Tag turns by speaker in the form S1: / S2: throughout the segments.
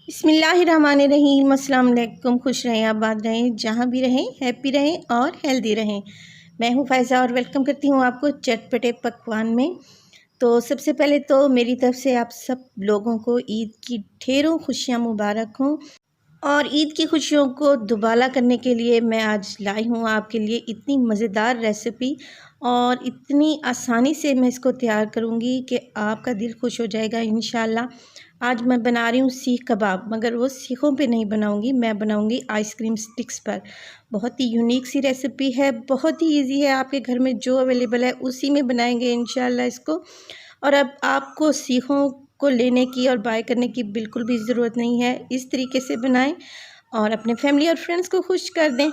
S1: बिस्मिल्लाहिर्रहमानिर्रहीम। अस्सलाम वालेकुम। खुश रहें, आबाद रहें, जहाँ भी रहें, हैप्पी रहें और हेल्दी रहें। मैं हूँ फ़ायज़ा और वेलकम करती हूँ आपको चटपटे पकवान में। तो सबसे पहले तो मेरी तरफ़ से आप सब लोगों को ईद की ढेरों खुशियाँ मुबारक हों। और ईद की खुशियों को दुबाला करने के लिए मैं आज लाई हूँ आपके लिए इतनी मज़ेदार रेसिपी, और इतनी आसानी से मैं इसको तैयार करूँगी कि आपका दिल खुश हो जाएगा इंशाल्लाह। आज मैं बना रही हूँ सीख कबाब, मगर वो सीखों पे नहीं बनाऊँगी, मैं बनाऊँगी आइसक्रीम स्टिक्स पर। बहुत ही यूनिक सी रेसिपी है, बहुत ही ईजी है, आपके घर में जो अवेलेबल है उसी में बनाएंगे इंशाल्लाह इसको। और अब आपको सीखों को लेने की और बाय करने की बिल्कुल भी ज़रूरत नहीं है। इस तरीके से बनाएं और अपने फैमिली और फ्रेंड्स को खुश कर दें।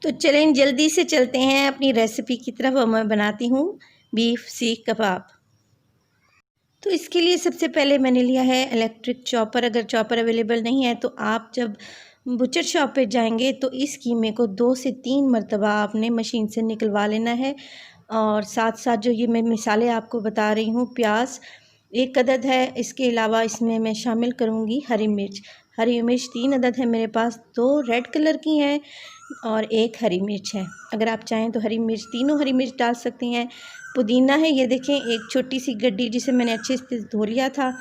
S1: तो चलें जल्दी से चलते हैं अपनी रेसिपी की तरफ, और मैं बनाती हूँ बीफ सीख कबाब। तो इसके लिए सबसे पहले मैंने लिया है इलेक्ट्रिक चॉपर। अगर चॉपर अवेलेबल नहीं है तो आप जब बुचर शॉप पे जाएंगे तो इस कीमे को 2 से 3 मरतबा आपने मशीन से निकलवा लेना है। और साथ साथ जो ये मैं मिसाले आपको बता रही हूँ, प्याज 1 अदद है, इसके अलावा इसमें मैं शामिल करूँगी हरी मिर्च। हरी मिर्च 3 अदद है मेरे पास, 2 रेड कलर की हैं और 1 हरी मिर्च है। अगर आप चाहें तो हरी मिर्च, तीनों हरी मिर्च डाल सकती हैं। पुदीना है, ये देखें, एक छोटी सी गड्डी जिसे मैंने अच्छे से धो लिया था।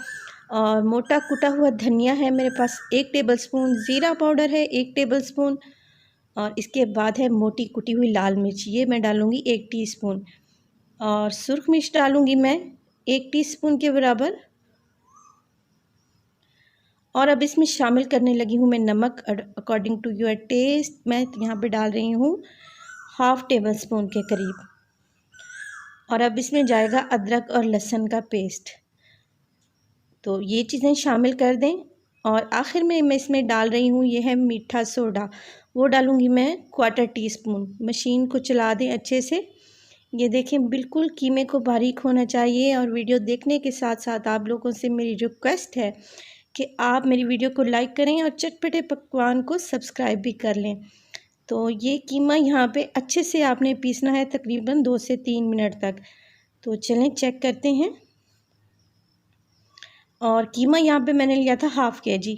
S1: और मोटा कुटा हुआ धनिया है मेरे पास 1 टेबलस्पून। ज़ीरा पाउडर है 1 टेबलस्पून। और इसके बाद है मोटी कुटी हुई लाल मिर्च, ये मैं डालूँगी 1 टीस्पून। और सुर्ख मिर्च डालूँगी मैं 1 टीस्पून के बराबर। और अब इसमें शामिल करने लगी हूँ मैं नमक अकॉर्डिंग टू योर टेस्ट। मैं यहाँ पे डाल रही हूँ हाफ़ टेबल स्पून के करीब। और अब इसमें जाएगा अदरक और लहसुन का पेस्ट। तो ये चीज़ें शामिल कर दें। और आखिर में मैं इसमें डाल रही हूँ, ये है मीठा सोडा, वो डालूँगी मैं 1/4 टीस्पून। मशीन को चला दें अच्छे से। ये देखें, बिल्कुल कीमे को बारीक होना चाहिए। और वीडियो देखने के साथ साथ आप लोगों से मेरी रिक्वेस्ट है कि आप मेरी वीडियो को लाइक करें और चटपटे पकवान को सब्सक्राइब भी कर लें। तो ये कीमा यहाँ पे अच्छे से आपने पीसना है तकरीबन 2 से 3 मिनट तक। तो चलें चेक करते हैं। और कीमा यहाँ पे मैंने लिया था हाफ़ केजी।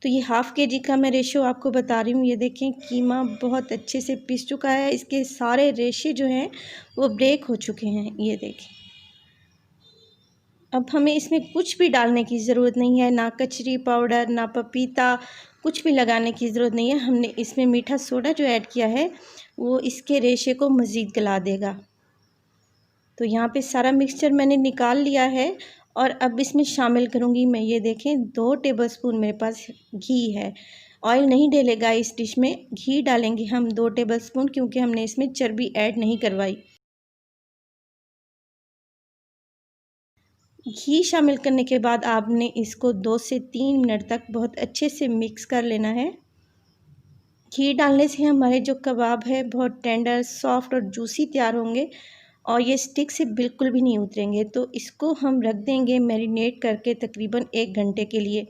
S1: तो ये हाफ़ केजी का मैं रेशो आपको बता रही हूँ। ये देखें, कीमा बहुत अच्छे से पिस चुका है, इसके सारे रेशे जो हैं वो ब्रेक हो चुके हैं। ये देखें, अब हमें इसमें कुछ भी डालने की ज़रूरत नहीं है, ना कचरी पाउडर, ना पपीता, कुछ भी लगाने की ज़रूरत नहीं है। हमने इसमें मीठा सोडा जो ऐड किया है वो इसके रेशे को मज़ीद गला देगा। तो यहाँ पे सारा मिक्सचर मैंने निकाल लिया है। और अब इसमें शामिल करूँगी मैं, ये देखें, 2 टेबलस्पून मेरे पास घी है। ऑयल नहीं डलेगा इस डिश में, घी डालेंगे हम 2 टेबलस्पून, क्योंकि हमने इसमें चर्बी ऐड नहीं करवाई। घी शामिल करने के बाद आपने इसको 2 से 3 मिनट तक बहुत अच्छे से मिक्स कर लेना है। घी डालने से हमारे जो कबाब है बहुत टेंडर, सॉफ्ट और जूसी तैयार होंगे, और ये स्टिक से बिल्कुल भी नहीं उतरेंगे। तो इसको हम रख देंगे मैरिनेट करके तकरीबन 1 घंटे के लिए।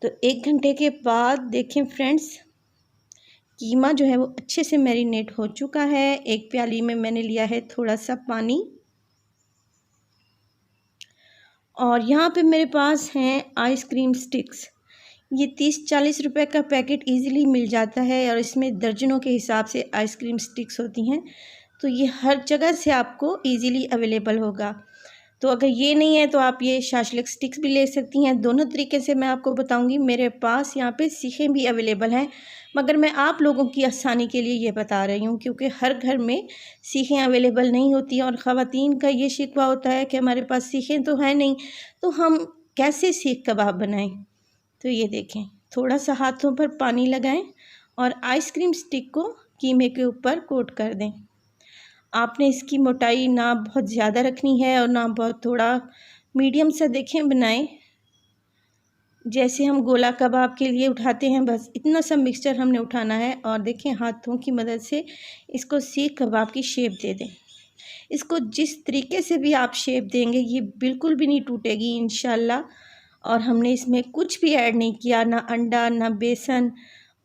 S1: तो 1 घंटे के बाद देखें फ्रेंड्स, कीमा जो है वो अच्छे से मैरिनेट हो चुका है। एक प्याली में मैंने लिया है थोड़ा सा पानी। और यहाँ पे मेरे पास हैं आइसक्रीम स्टिक्स। ये 30-40 रुपए का पैकेट इजीली मिल जाता है, और इसमें दर्जनों के हिसाब से आइसक्रीम स्टिक्स होती हैं। तो ये हर जगह से आपको इजीली अवेलेबल होगा। तो अगर ये नहीं है तो आप ये शाशलिक स्टिक्स भी ले सकती हैं। दोनों तरीके से मैं आपको बताऊंगी। मेरे पास यहाँ पे सीखें भी अवेलेबल हैं, मगर मैं आप लोगों की आसानी के लिए ये बता रही हूँ, क्योंकि हर घर में सीखें अवेलेबल नहीं होती। और ख़वातीन का ये शिकवा होता है कि हमारे पास सीखें तो है नहीं, तो हम कैसे सीख कबाब बनाएं। तो ये देखें, थोड़ा सा हाथों पर पानी लगाएं और आइसक्रीम स्टिक को कीमे के ऊपर कोट कर दें। आपने इसकी मोटाई ना बहुत ज़्यादा रखनी है और ना बहुत थोड़ा, मीडियम सा देखें बनाएं। जैसे हम गोला कबाब के लिए उठाते हैं, बस इतना सा मिक्सचर हमने उठाना है। और देखें, हाथों की मदद से इसको सीख कबाब की शेप दे दें। इसको जिस तरीके से भी आप शेप देंगे ये बिल्कुल भी नहीं टूटेगी इंशाल्लाह। और हमने इसमें कुछ भी ऐड नहीं किया, ना अंडा ना बेसन।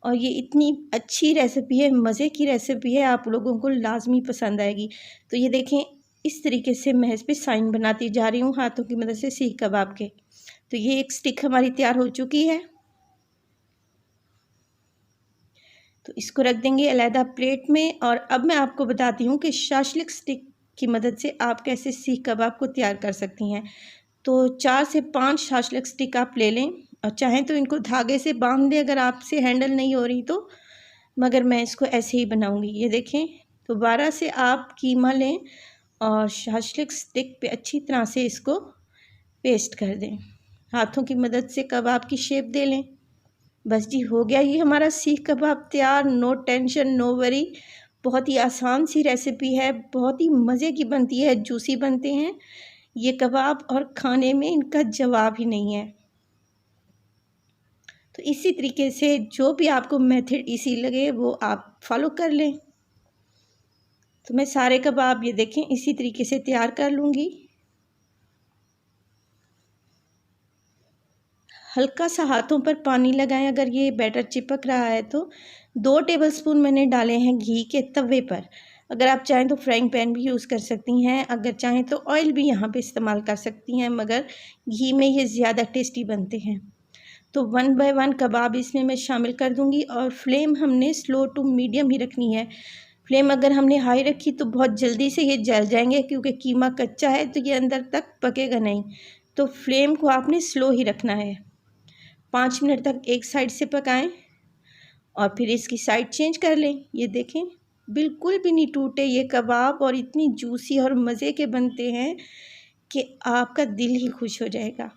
S1: और ये इतनी अच्छी रेसिपी है, मज़े की रेसिपी है, आप लोगों को लाजमी पसंद आएगी। तो ये देखें, इस तरीके से मैं इस पर साइन बनाती जा रही हूँ हाथों की मदद से सीख कबाब के। तो ये एक स्टिक हमारी तैयार हो चुकी है। तो इसको रख देंगे अलहदा प्लेट में। और अब मैं आपको बताती हूँ कि शाशलिक स्टिक की मदद से आप कैसे सीख कबाब को तैयार कर सकती हैं। तो 4 से 5 शाशलिक स्टिक आप ले लें और चाहें तो इनको धागे से बांध दें अगर आपसे हैंडल नहीं हो रही तो, मगर मैं इसको ऐसे ही बनाऊँगी। ये देखें, तो 12 से आप कीमा लें और शाशलिक स्टिक पे अच्छी तरह से इसको पेस्ट कर दें। हाथों की मदद से कबाब की शेप दे लें। बस जी, हो गया ये हमारा सीख कबाब तैयार। No tension, no worry. बहुत ही आसान सी रेसिपी है, बहुत ही मज़े की बनती है, जूसी बनते हैं ये कबाब और खाने में इनका जवाब ही नहीं है। तो इसी तरीके से जो भी आपको मेथड इजी लगे वो आप फॉलो कर लें। तो मैं सारे कबाब ये देखें इसी तरीके से तैयार कर लूँगी। हल्का सा हाथों पर पानी लगाएं अगर ये बैटर चिपक रहा है तो। 2 टेबलस्पून मैंने डाले हैं घी के तवे पर। अगर आप चाहें तो फ्राइंग पैन भी यूज़ कर सकती हैं, अगर चाहें तो ऑयल भी यहाँ पे इस्तेमाल कर सकती हैं, मगर घी में ये ज़्यादा टेस्टी बनते हैं। तो 1 बाय 1 कबाब इसमें मैं शामिल कर दूँगी और फ्लेम हमने स्लो टू मीडियम ही रखनी है। फ्लेम अगर हमने हाई रखी तो बहुत जल्दी से ये जल जाएंगे, क्योंकि कीमा कच्चा है तो ये अंदर तक पकेगा नहीं। तो फ्लेम को आपने स्लो ही रखना है। 5 मिनट तक एक साइड से पकाएं और फिर इसकी साइड चेंज कर लें। ये देखें, बिल्कुल भी नहीं टूटे ये कबाब और इतनी जूसी और मज़े के बनते हैं कि आपका दिल ही खुश हो जाएगा।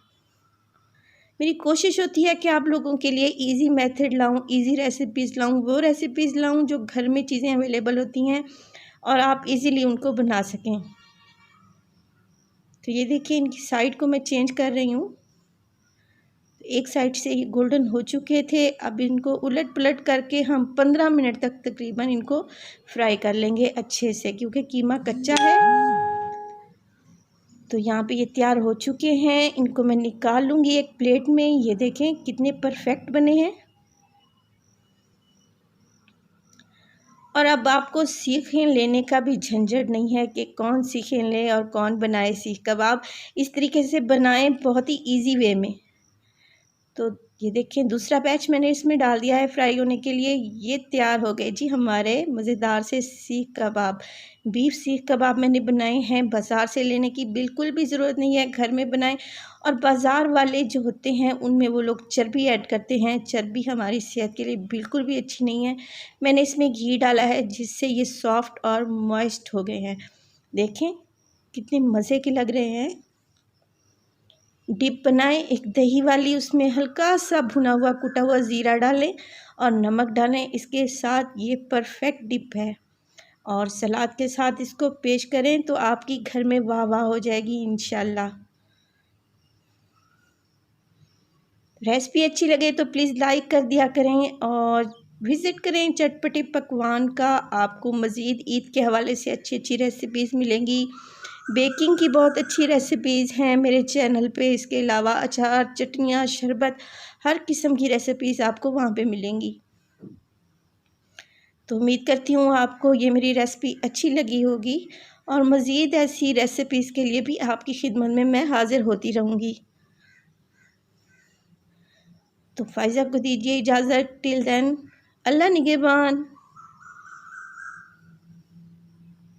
S1: मेरी कोशिश होती है कि आप लोगों के लिए इजी मेथड लाऊं, इजी रेसिपीज़ लाऊं, वो रेसिपीज़ लाऊं जो घर में चीज़ें अवेलेबल होती हैं और आप इजीली उनको बना सकें। तो ये देखिए, इनकी साइड को मैं चेंज कर रही हूँ। एक साइड से ये गोल्डन हो चुके थे, अब इनको उलट पलट करके हम 15 मिनट तक तकरीबन इनको फ्राई कर लेंगे अच्छे से, क्योंकि कीमा कच्चा है। तो यहाँ पे ये तैयार हो चुके हैं, इनको मैं निकाल लूँगी एक प्लेट में। ये देखें कितने परफेक्ट बने हैं। और अब आपको सीखें लेने का भी झंझट नहीं है कि कौन सीखें ले और कौन बनाए सीख कबाब। इस तरीके से बनाएं बहुत ही इजी वे में। तो ये देखें, दूसरा बैच मैंने इसमें डाल दिया है फ्राई होने के लिए। ये तैयार हो गए जी हमारे मज़ेदार से सीख कबाब। बीफ सीख कबाब मैंने बनाए हैं, बाज़ार से लेने की बिल्कुल भी ज़रूरत नहीं है, घर में बनाएं। और बाज़ार वाले जो होते हैं उनमें वो लोग चर्बी ऐड करते हैं, चर्बी हमारी सेहत के लिए बिल्कुल भी अच्छी नहीं है। मैंने इसमें घी डाला है जिससे ये सॉफ्ट और मॉइस्ट हो गए हैं। देखें कितने मज़े के लग रहे हैं। डिप बनाएं एक दही वाली, उसमें हल्का सा भुना हुआ कुटा हुआ ज़ीरा डालें और नमक डालें। इसके साथ ये परफेक्ट डिप है और सलाद के साथ इसको पेश करें तो आपकी घर में वाह वाह हो जाएगी इंशाल्लाह। रेसिपी अच्छी लगे तो प्लीज़ लाइक कर दिया करें और विज़िट करें चटपटे पकवान का। आपको मज़ीद ईद के हवाले से अच्छी अच्छी रेसिपीज़ मिलेंगी। बेकिंग की बहुत अच्छी रेसिपीज़ हैं मेरे चैनल पे। इसके अलावा अचार, चटनियाँ, शरबत, हर किस्म की रेसिपीज़ आपको वहाँ पे मिलेंगी। तो उम्मीद करती हूँ आपको ये मेरी रेसिपी अच्छी लगी होगी और मज़ीद ऐसी रेसिपीज़ के लिए भी आपकी खिदमत में मैं हाज़िर होती रहूँगी। तो फ़ाइज़ा को दीजिए इजाज़त। टिल देन, अल्लाह निगहबान।